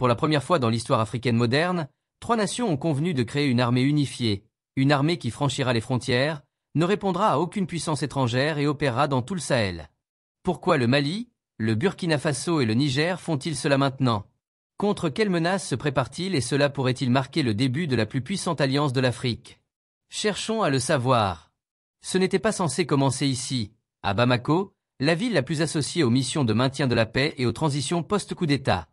Pour la première fois dans l'histoire africaine moderne, trois nations ont convenu de créer une armée unifiée, une armée qui franchira les frontières, ne répondra à aucune puissance étrangère et opérera dans tout le Sahel. Pourquoi le Mali, le Burkina Faso et le Niger font-ils cela maintenant? Contre quelles menaces se prépare-t-il et cela pourrait-il marquer le début de la plus puissante alliance de l'Afrique? Cherchons à le savoir. Ce n'était pas censé commencer ici, à Bamako, la ville la plus associée aux missions de maintien de la paix et aux transitions post-coup d'État.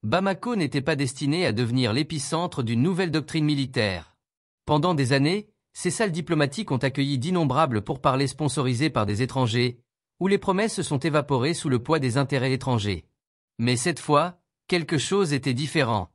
Bamako n'était pas destiné à devenir l'épicentre d'une nouvelle doctrine militaire. Pendant des années, ces salles diplomatiques ont accueilli d'innombrables pourparlers sponsorisés par des étrangers, où les promesses se sont évaporées sous le poids des intérêts étrangers. Mais cette fois, quelque chose était différent.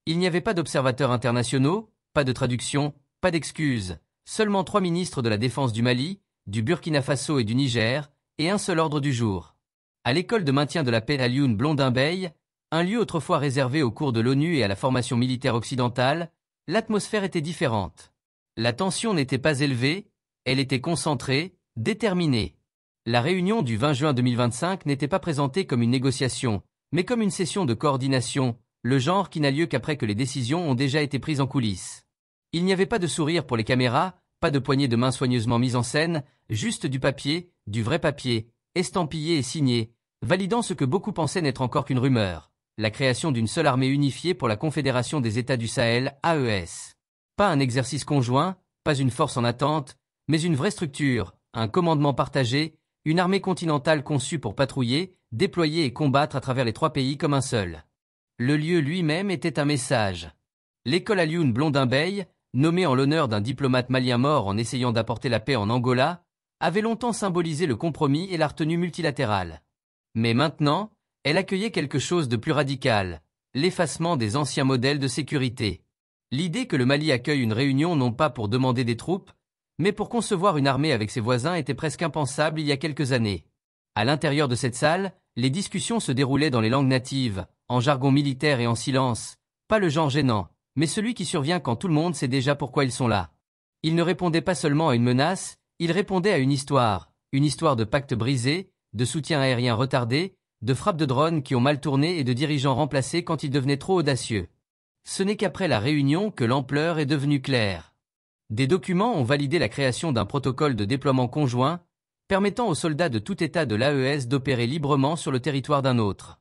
Il n'y avait pas d'observateurs internationaux, pas de traduction, pas d'excuses, seulement 3 ministres de la Défense du Mali, du Burkina Faso et du Niger, et un seul ordre du jour. À l'école de maintien de la paix à Lioune-Blondin-Bey, un lieu autrefois réservé aux cours de l'ONU et à la formation militaire occidentale, l'atmosphère était différente. La tension n'était pas élevée, elle était concentrée, déterminée. La réunion du 20 juin 2025 n'était pas présentée comme une négociation, mais comme une session de coordination, le genre qui n'a lieu qu'après que les décisions ont déjà été prises en coulisses. Il n'y avait pas de sourire pour les caméras, pas de poignées de main soigneusement mises en scène, juste du papier, du vrai papier, estampillé et signé, validant ce que beaucoup pensaient n'être encore qu'une rumeur. La création d'une seule armée unifiée pour la Confédération des États du Sahel, AES. Pas un exercice conjoint, pas une force en attente, mais une vraie structure, un commandement partagé, une armée continentale conçue pour patrouiller, déployer et combattre à travers les 3 pays comme un seul. Le lieu lui-même était un message. L'école Alioune-Blondin-Bey, nommée en l'honneur d'un diplomate malien mort en essayant d'apporter la paix en Angola, avait longtemps symbolisé le compromis et la retenue multilatérale. Mais maintenant, elle accueillait quelque chose de plus radical, l'effacement des anciens modèles de sécurité. L'idée que le Mali accueille une réunion non pas pour demander des troupes, mais pour concevoir une armée avec ses voisins était presque impensable il y a quelques années. À l'intérieur de cette salle, les discussions se déroulaient dans les langues natives, en jargon militaire et en silence, pas le genre gênant, mais celui qui survient quand tout le monde sait déjà pourquoi ils sont là. Ils ne répondaient pas seulement à une menace, ils répondaient à une histoire de pactes brisés, de soutien aérien retardé, de frappes de drones qui ont mal tourné et de dirigeants remplacés quand ils devenaient trop audacieux. Ce n'est qu'après la réunion que l'ampleur est devenue claire. Des documents ont validé la création d'un protocole de déploiement conjoint, permettant aux soldats de tout État de l'AES d'opérer librement sur le territoire d'un autre.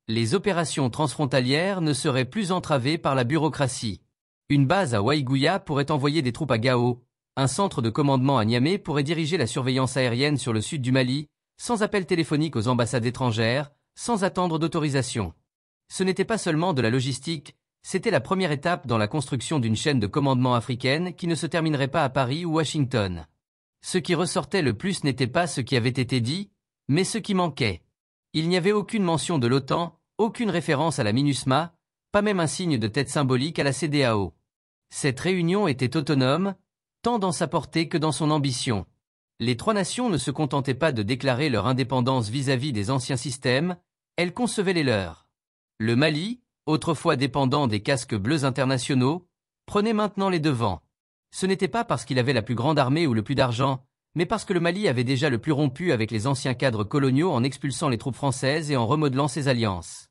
Les opérations transfrontalières ne seraient plus entravées par la bureaucratie. Une base à Waïgouya pourrait envoyer des troupes à Gao, un centre de commandement à Niamey pourrait diriger la surveillance aérienne sur le sud du Mali, sans appel téléphonique aux ambassades étrangères, sans attendre d'autorisation. Ce n'était pas seulement de la logistique, c'était la première étape dans la construction d'une chaîne de commandement africaine qui ne se terminerait pas à Paris ou Washington. Ce qui ressortait le plus n'était pas ce qui avait été dit, mais ce qui manquait. Il n'y avait aucune mention de l'OTAN, aucune référence à la MINUSMA, pas même un signe de tête symbolique à la CEDEAO. Cette réunion était autonome, tant dans sa portée que dans son ambition. Les 3 nations ne se contentaient pas de déclarer leur indépendance vis-à-vis des anciens systèmes, elles concevaient les leurs. Le Mali, autrefois dépendant des casques bleus internationaux, prenait maintenant les devants. Ce n'était pas parce qu'il avait la plus grande armée ou le plus d'argent, mais parce que le Mali avait déjà le plus rompu avec les anciens cadres coloniaux en expulsant les troupes françaises et en remodelant ses alliances.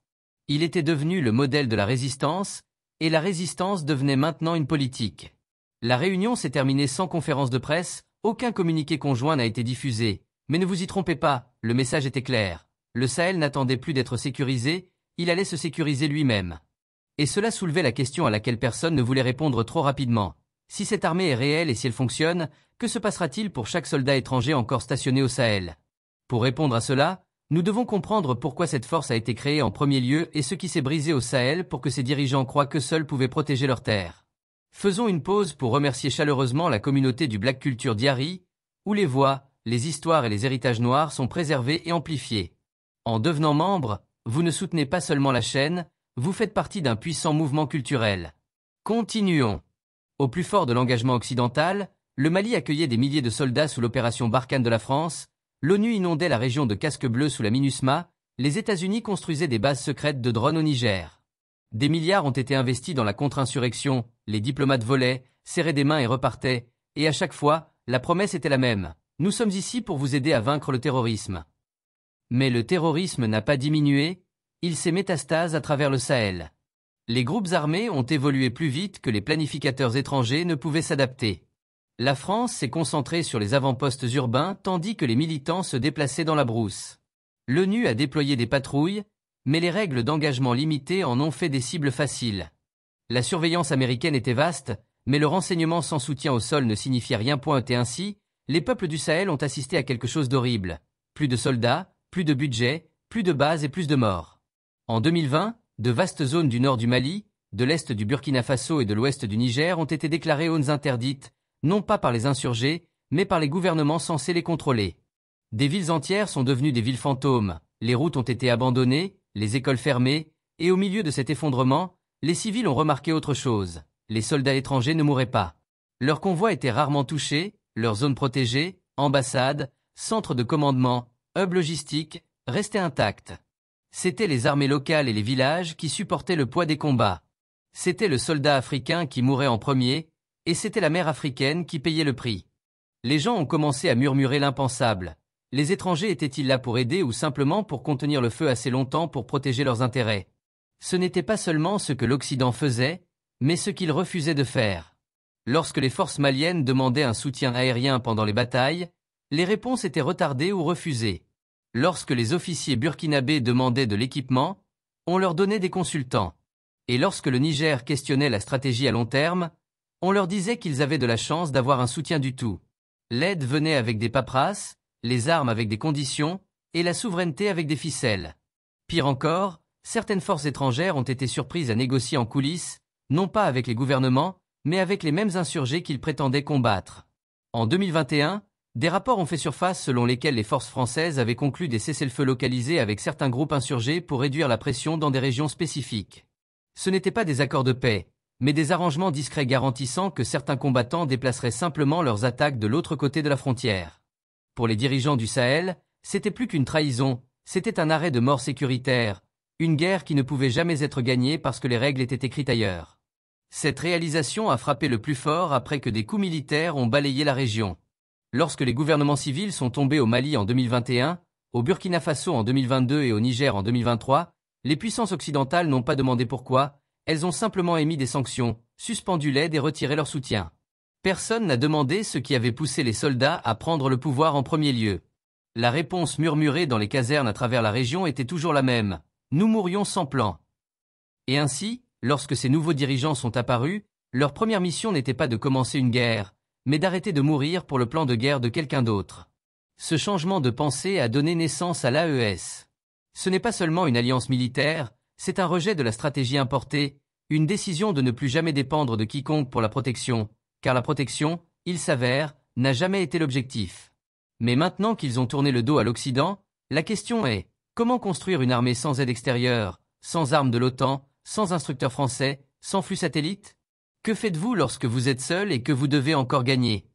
Il était devenu le modèle de la résistance, et la résistance devenait maintenant une politique. La réunion s'est terminée sans conférence de presse, aucun communiqué conjoint n'a été diffusé, mais ne vous y trompez pas, le message était clair. Le Sahel n'attendait plus d'être sécurisé, il allait se sécuriser lui-même. Et cela soulevait la question à laquelle personne ne voulait répondre trop rapidement. Si cette armée est réelle et si elle fonctionne, que se passera-t-il pour chaque soldat étranger encore stationné au Sahel? Pour répondre à cela, nous devons comprendre pourquoi cette force a été créée en premier lieu et ce qui s'est brisé au Sahel pour que ses dirigeants croient que seuls pouvaient protéger leurs terres. Faisons une pause pour remercier chaleureusement la communauté du Black Culture Diary, où les voix, les histoires et les héritages noirs sont préservés et amplifiés. En devenant membre, vous ne soutenez pas seulement la chaîne, vous faites partie d'un puissant mouvement culturel. Continuons. Au plus fort de l'engagement occidental, le Mali accueillait des milliers de soldats sous l'opération Barkhane de la France, l'ONU inondait la région de casques bleus sous la MINUSMA, les États-Unis construisaient des bases secrètes de drones au Niger. Des milliards ont été investis dans la contre-insurrection, les diplomates volaient, serraient des mains et repartaient, et à chaque fois, la promesse était la même. Nous sommes ici pour vous aider à vaincre le terrorisme. Mais le terrorisme n'a pas diminué, il s'est métastase à travers le Sahel. Les groupes armés ont évolué plus vite que les planificateurs étrangers ne pouvaient s'adapter. La France s'est concentrée sur les avant-postes urbains tandis que les militants se déplaçaient dans la brousse. L'ONU a déployé des patrouilles, mais les règles d'engagement limitées en ont fait des cibles faciles. La surveillance américaine était vaste, mais le renseignement sans soutien au sol ne signifiait rien. Et ainsi, les peuples du Sahel ont assisté à quelque chose d'horrible. Plus de soldats, plus de budget, plus de bases et plus de morts. En 2020, de vastes zones du nord du Mali, de l'est du Burkina Faso et de l'ouest du Niger ont été déclarées zones interdites, non pas par les insurgés, mais par les gouvernements censés les contrôler. Des villes entières sont devenues des villes fantômes, les routes ont été abandonnées, les écoles fermées, et au milieu de cet effondrement, les civils ont remarqué autre chose. Les soldats étrangers ne mouraient pas. Leurs convois étaient rarement touchés, leurs zones protégées, ambassades, centres de commandement, hubs logistiques, restaient intacts. C'étaient les armées locales et les villages qui supportaient le poids des combats. C'était le soldat africain qui mourait en premier, et c'était la mère africaine qui payait le prix. Les gens ont commencé à murmurer l'impensable. Les étrangers étaient-ils là pour aider ou simplement pour contenir le feu assez longtemps pour protéger leurs intérêts? Ce n'était pas seulement ce que l'Occident faisait, mais ce qu'il refusait de faire. Lorsque les forces maliennes demandaient un soutien aérien pendant les batailles, les réponses étaient retardées ou refusées. Lorsque les officiers burkinabés demandaient de l'équipement, on leur donnait des consultants. Et lorsque le Niger questionnait la stratégie à long terme, on leur disait qu'ils avaient de la chance d'avoir un soutien du tout. L'aide venait avec des paperasses, les armes avec des conditions, et la souveraineté avec des ficelles. Pire encore, certaines forces étrangères ont été surprises à négocier en coulisses, non pas avec les gouvernements, mais avec les mêmes insurgés qu'ils prétendaient combattre. En 2021, des rapports ont fait surface selon lesquels les forces françaises avaient conclu des cessez-le-feu localisés avec certains groupes insurgés pour réduire la pression dans des régions spécifiques. Ce n'étaient pas des accords de paix, mais des arrangements discrets garantissant que certains combattants déplaceraient simplement leurs attaques de l'autre côté de la frontière. Pour les dirigeants du Sahel, c'était plus qu'une trahison, c'était un arrêt de mort sécuritaire, une guerre qui ne pouvait jamais être gagnée parce que les règles étaient écrites ailleurs. Cette réalisation a frappé le plus fort après que des coups militaires ont balayé la région. Lorsque les gouvernements civils sont tombés au Mali en 2021, au Burkina Faso en 2022 et au Niger en 2023, les puissances occidentales n'ont pas demandé pourquoi, elles ont simplement émis des sanctions, suspendu l'aide et retiré leur soutien. Personne n'a demandé ce qui avait poussé les soldats à prendre le pouvoir en premier lieu. La réponse murmurée dans les casernes à travers la région était toujours la même. Nous mourions sans plan. Et ainsi, lorsque ces nouveaux dirigeants sont apparus, leur première mission n'était pas de commencer une guerre, mais d'arrêter de mourir pour le plan de guerre de quelqu'un d'autre. Ce changement de pensée a donné naissance à l'AES. Ce n'est pas seulement une alliance militaire, c'est un rejet de la stratégie importée, une décision de ne plus jamais dépendre de quiconque pour la protection, car la protection, il s'avère, n'a jamais été l'objectif. Mais maintenant qu'ils ont tourné le dos à l'Occident, la question est, comment construire une armée sans aide extérieure, sans armes de l'OTAN, sans instructeurs français, sans flux satellite? Que faites-vous lorsque vous êtes seul et que vous devez encore gagner?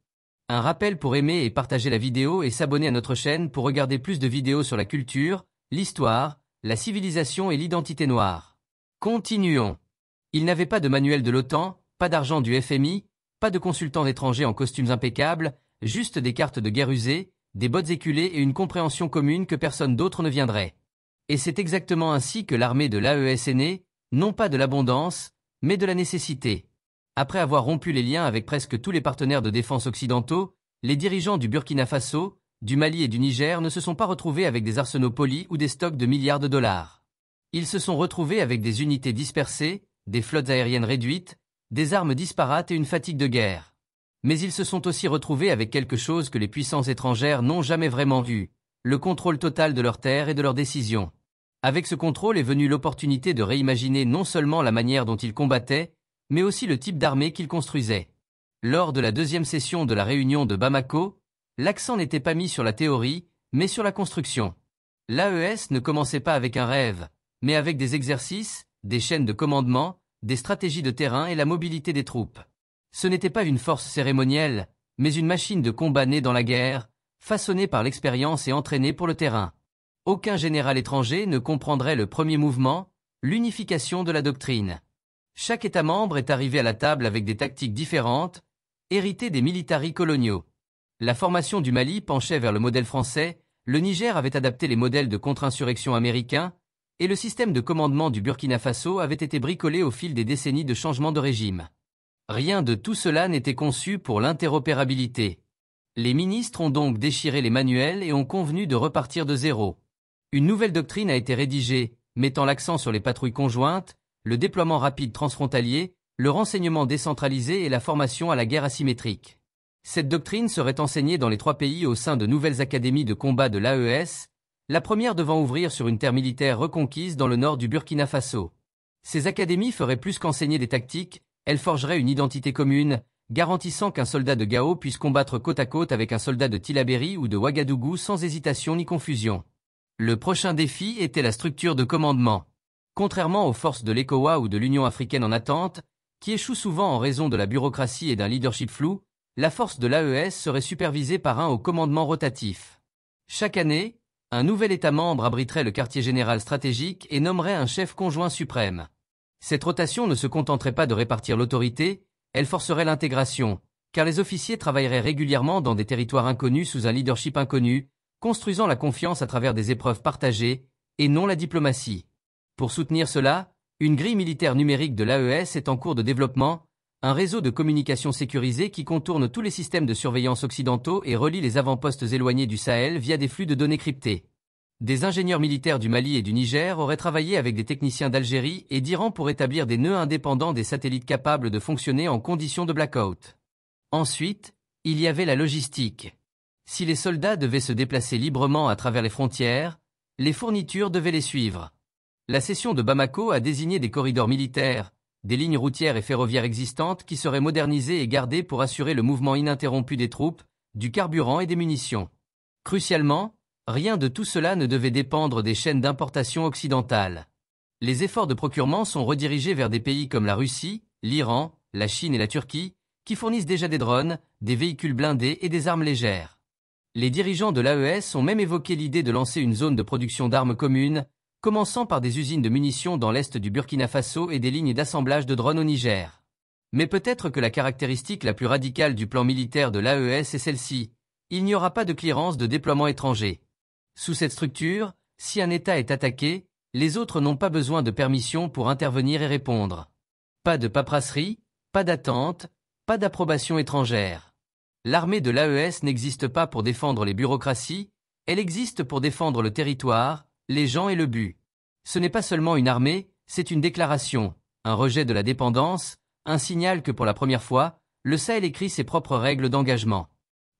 Un rappel pour aimer et partager la vidéo et s'abonner à notre chaîne pour regarder plus de vidéos sur la culture, l'histoire, la civilisation et l'identité noire. Continuons. Il n'avait pas de manuel de l'OTAN, pas d'argent du FMI, pas de consultants étrangers en costumes impeccables, juste des cartes de guerre usées, des bottes éculées et une compréhension commune que personne d'autre ne viendrait. Et c'est exactement ainsi que l'armée de l'AES est née, non pas de l'abondance, mais de la nécessité. Après avoir rompu les liens avec presque tous les partenaires de défense occidentaux, les dirigeants du Burkina Faso, du Mali et du Niger ne se sont pas retrouvés avec des arsenaux polis ou des stocks de milliards de dollars. Ils se sont retrouvés avec des unités dispersées, des flottes aériennes réduites, des armes disparates et une fatigue de guerre. Mais ils se sont aussi retrouvés avec quelque chose que les puissances étrangères n'ont jamais vraiment eu, le contrôle total de leurs terres et de leurs décisions. Avec ce contrôle est venue l'opportunité de réimaginer non seulement la manière dont ils combattaient, mais aussi le type d'armée qu'ils construisaient. Lors de la deuxième session de la réunion de Bamako, l'accent n'était pas mis sur la théorie, mais sur la construction. L'AES ne commençait pas avec un rêve, mais avec des exercices, des chaînes de commandement, des stratégies de terrain et la mobilité des troupes. Ce n'était pas une force cérémonielle, mais une machine de combat née dans la guerre, façonnée par l'expérience et entraînée pour le terrain. Aucun général étranger ne comprendrait le premier mouvement, l'unification de la doctrine. Chaque État membre est arrivé à la table avec des tactiques différentes, héritées des militaries coloniaux. La formation du Mali penchait vers le modèle français, le Niger avait adapté les modèles de contre-insurrection américains, et le système de commandement du Burkina Faso avait été bricolé au fil des décennies de changement de régime. Rien de tout cela n'était conçu pour l'interopérabilité. Les ministres ont donc déchiré les manuels et ont convenu de repartir de zéro. Une nouvelle doctrine a été rédigée, mettant l'accent sur les patrouilles conjointes, le déploiement rapide transfrontalier, le renseignement décentralisé et la formation à la guerre asymétrique. Cette doctrine serait enseignée dans les 3 pays au sein de nouvelles académies de combat de l'AES, la première devant ouvrir sur une terre militaire reconquise dans le nord du Burkina Faso. Ces académies feraient plus qu'enseigner des tactiques, elles forgeraient une identité commune, garantissant qu'un soldat de Gao puisse combattre côte à côte avec un soldat de Tillabéri ou de Ouagadougou sans hésitation ni confusion. Le prochain défi était la structure de commandement. Contrairement aux forces de l'ECOWA ou de l'Union africaine en attente, qui échouent souvent en raison de la bureaucratie et d'un leadership flou, la force de l'AES serait supervisée par un haut commandement rotatif. Chaque année, un nouvel État membre abriterait le quartier général stratégique et nommerait un chef conjoint suprême. Cette rotation ne se contenterait pas de répartir l'autorité, elle forcerait l'intégration, car les officiers travailleraient régulièrement dans des territoires inconnus sous un leadership inconnu, construisant la confiance à travers des épreuves partagées, et non la diplomatie. Pour soutenir cela, une grille militaire numérique de l'AES est en cours de développement, un réseau de communication sécurisé qui contourne tous les systèmes de surveillance occidentaux et relie les avant-postes éloignés du Sahel via des flux de données cryptés. Des ingénieurs militaires du Mali et du Niger auraient travaillé avec des techniciens d'Algérie et d'Iran pour établir des nœuds indépendants des satellites capables de fonctionner en conditions de blackout. Ensuite, il y avait la logistique. Si les soldats devaient se déplacer librement à travers les frontières, les fournitures devaient les suivre. La cession de Bamako a désigné des corridors militaires, des lignes routières et ferroviaires existantes qui seraient modernisées et gardées pour assurer le mouvement ininterrompu des troupes, du carburant et des munitions. Crucialement, rien de tout cela ne devait dépendre des chaînes d'importation occidentales. Les efforts de procurement sont redirigés vers des pays comme la Russie, l'Iran, la Chine et la Turquie, qui fournissent déjà des drones, des véhicules blindés et des armes légères. Les dirigeants de l'AES ont même évoqué l'idée de lancer une zone de production d'armes communes, commençant par des usines de munitions dans l'est du Burkina Faso et des lignes d'assemblage de drones au Niger. Mais peut-être que la caractéristique la plus radicale du plan militaire de l'AES est celle-ci, il n'y aura pas de clearance de déploiement étranger. Sous cette structure, si un État est attaqué, les autres n'ont pas besoin de permission pour intervenir et répondre. Pas de paperasserie, pas d'attente, pas d'approbation étrangère. L'armée de l'AES n'existe pas pour défendre les bureaucraties, elle existe pour défendre le territoire, les gens et le but. Ce n'est pas seulement une armée, c'est une déclaration, un rejet de la dépendance, un signal que pour la première fois, le Sahel écrit ses propres règles d'engagement.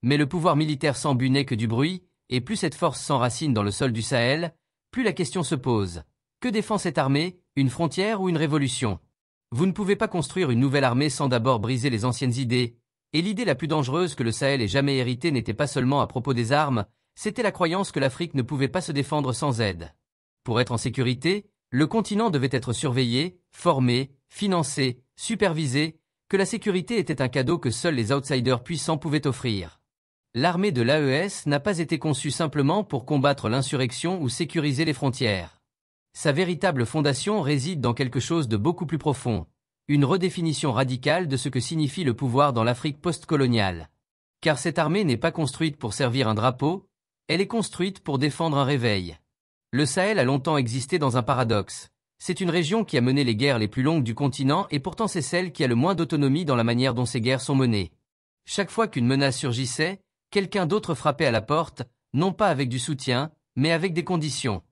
Mais le pouvoir militaire sans but n'est que du bruit, et plus cette force s'enracine dans le sol du Sahel, plus la question se pose. Que défend cette armée, une frontière ou une révolution? Vous ne pouvez pas construire une nouvelle armée sans d'abord briser les anciennes idées, et l'idée la plus dangereuse que le Sahel ait jamais héritée n'était pas seulement à propos des armes, c'était la croyance que l'Afrique ne pouvait pas se défendre sans aide. Pour être en sécurité, le continent devait être surveillé, formé, financé, supervisé, que la sécurité était un cadeau que seuls les outsiders puissants pouvaient offrir. L'armée de l'AES n'a pas été conçue simplement pour combattre l'insurrection ou sécuriser les frontières. Sa véritable fondation réside dans quelque chose de beaucoup plus profond, une redéfinition radicale de ce que signifie le pouvoir dans l'Afrique postcoloniale. Car cette armée n'est pas construite pour servir un drapeau, elle est construite pour défendre un réveil. Le Sahel a longtemps existé dans un paradoxe. C'est une région qui a mené les guerres les plus longues du continent et pourtant c'est celle qui a le moins d'autonomie dans la manière dont ces guerres sont menées. Chaque fois qu'une menace surgissait, quelqu'un d'autre frappait à la porte, non pas avec du soutien, mais avec des conditions.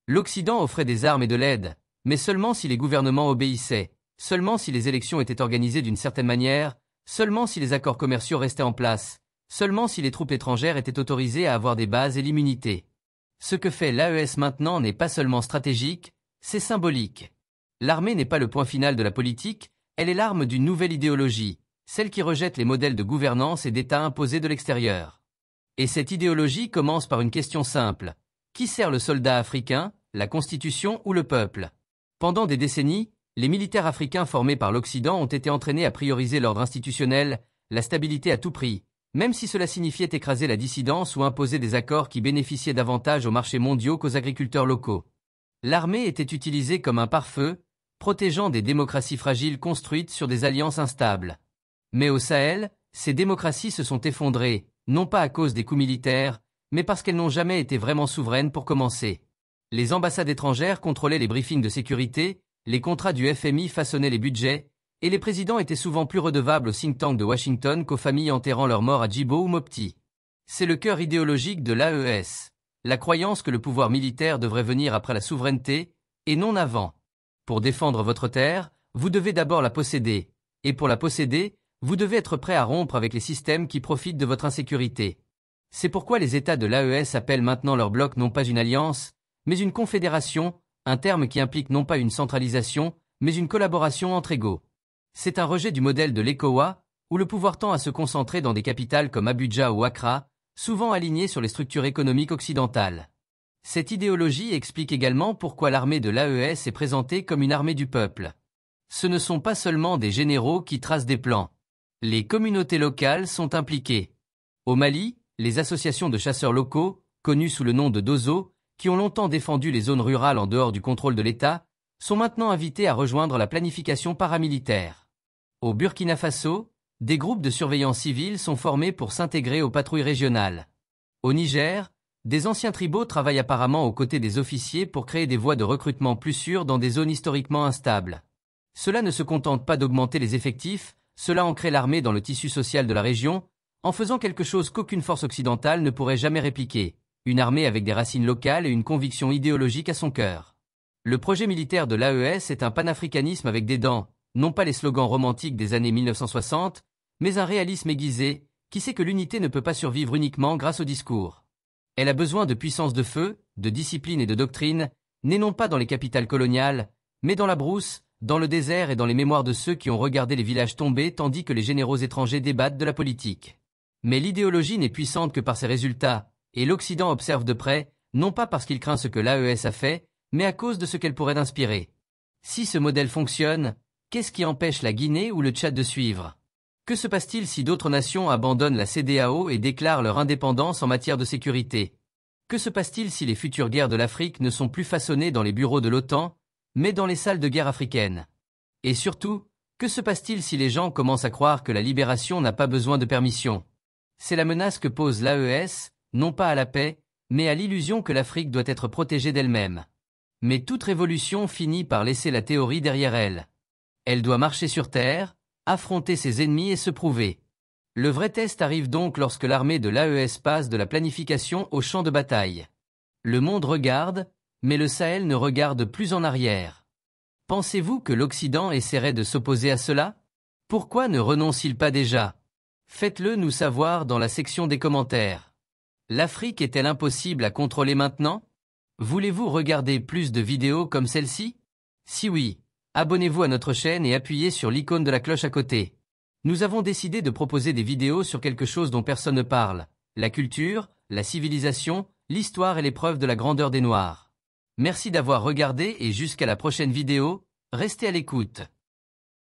L'Occident offrait des armes et de l'aide, mais seulement si les gouvernements obéissaient, seulement si les élections étaient organisées d'une certaine manière, seulement si les accords commerciaux restaient en place, seulement si les troupes étrangères étaient autorisées à avoir des bases et l'immunité. Ce que fait l'AES maintenant n'est pas seulement stratégique, c'est symbolique. L'armée n'est pas le point final de la politique, elle est l'arme d'une nouvelle idéologie, celle qui rejette les modèles de gouvernance et d'État imposés de l'extérieur. Et cette idéologie commence par une question simple. Qui sert le soldat africain, la Constitution ou le peuple? Pendant des décennies, les militaires africains formés par l'Occident ont été entraînés à prioriser l'ordre institutionnel, la stabilité à tout prix, même si cela signifiait écraser la dissidence ou imposer des accords qui bénéficiaient davantage aux marchés mondiaux qu'aux agriculteurs locaux. L'armée était utilisée comme un pare-feu, protégeant des démocraties fragiles construites sur des alliances instables. Mais au Sahel, ces démocraties se sont effondrées, non pas à cause des coups militaires, mais parce qu'elles n'ont jamais été vraiment souveraines pour commencer. Les ambassades étrangères contrôlaient les briefings de sécurité, les contrats du FMI façonnaient les budgets, et les présidents étaient souvent plus redevables aux think tanks de Washington qu'aux familles enterrant leurs morts à Djibo ou Mopti. C'est le cœur idéologique de l'AES, la croyance que le pouvoir militaire devrait venir après la souveraineté, et non avant. Pour défendre votre terre, vous devez d'abord la posséder, et pour la posséder, vous devez être prêt à rompre avec les systèmes qui profitent de votre insécurité. C'est pourquoi les États de l'AES appellent maintenant leur bloc non pas une alliance, mais une confédération, un terme qui implique non pas une centralisation, mais une collaboration entre égaux. C'est un rejet du modèle de l'ECOWA, où le pouvoir tend à se concentrer dans des capitales comme Abuja ou Accra, souvent alignées sur les structures économiques occidentales. Cette idéologie explique également pourquoi l'armée de l'AES est présentée comme une armée du peuple. Ce ne sont pas seulement des généraux qui tracent des plans. Les communautés locales sont impliquées. Au Mali, les associations de chasseurs locaux, connues sous le nom de Dozo, qui ont longtemps défendu les zones rurales en dehors du contrôle de l'État, sont maintenant invitées à rejoindre la planification paramilitaire. Au Burkina Faso, des groupes de surveillance civile sont formés pour s'intégrer aux patrouilles régionales. Au Niger, des anciens tribaux travaillent apparemment aux côtés des officiers pour créer des voies de recrutement plus sûres dans des zones historiquement instables. Cela ne se contente pas d'augmenter les effectifs, cela ancre l'armée dans le tissu social de la région, en faisant quelque chose qu'aucune force occidentale ne pourrait jamais répliquer, une armée avec des racines locales et une conviction idéologique à son cœur. Le projet militaire de l'AES est un panafricanisme avec des dents, non pas les slogans romantiques des années 1960, mais un réalisme aiguisé, qui sait que l'unité ne peut pas survivre uniquement grâce au discours. Elle a besoin de puissance de feu, de discipline et de doctrine, née non pas dans les capitales coloniales, mais dans la brousse, dans le désert et dans les mémoires de ceux qui ont regardé les villages tomber tandis que les généraux étrangers débattent de la politique. Mais l'idéologie n'est puissante que par ses résultats, et l'Occident observe de près, non pas parce qu'il craint ce que l'AES a fait, mais à cause de ce qu'elle pourrait inspirer. Si ce modèle fonctionne, qu'est-ce qui empêche la Guinée ou le Tchad de suivre? Que se passe-t-il si d'autres nations abandonnent la CEDEAO et déclarent leur indépendance en matière de sécurité? Que se passe-t-il si les futures guerres de l'Afrique ne sont plus façonnées dans les bureaux de l'OTAN, mais dans les salles de guerre africaines? Et surtout, que se passe-t-il si les gens commencent à croire que la libération n'a pas besoin de permission? C'est la menace que pose l'AES, non pas à la paix, mais à l'illusion que l'Afrique doit être protégée d'elle-même. Mais toute révolution finit par laisser la théorie derrière elle. Elle doit marcher sur terre, affronter ses ennemis et se prouver. Le vrai test arrive donc lorsque l'armée de l'AES passe de la planification au champ de bataille. Le monde regarde, mais le Sahel ne regarde plus en arrière. Pensez-vous que l'Occident essaierait de s'opposer à cela? Pourquoi ne renonce-t-il pas déjà? Faites-le nous savoir dans la section des commentaires. L'Afrique est-elle impossible à contrôler maintenant? Voulez-vous regarder plus de vidéos comme celle-ci? Si oui, abonnez-vous à notre chaîne et appuyez sur l'icône de la cloche à côté. Nous avons décidé de proposer des vidéos sur quelque chose dont personne ne parle, la culture, la civilisation, l'histoire et l'épreuve de la grandeur des Noirs. Merci d'avoir regardé et jusqu'à la prochaine vidéo, restez à l'écoute.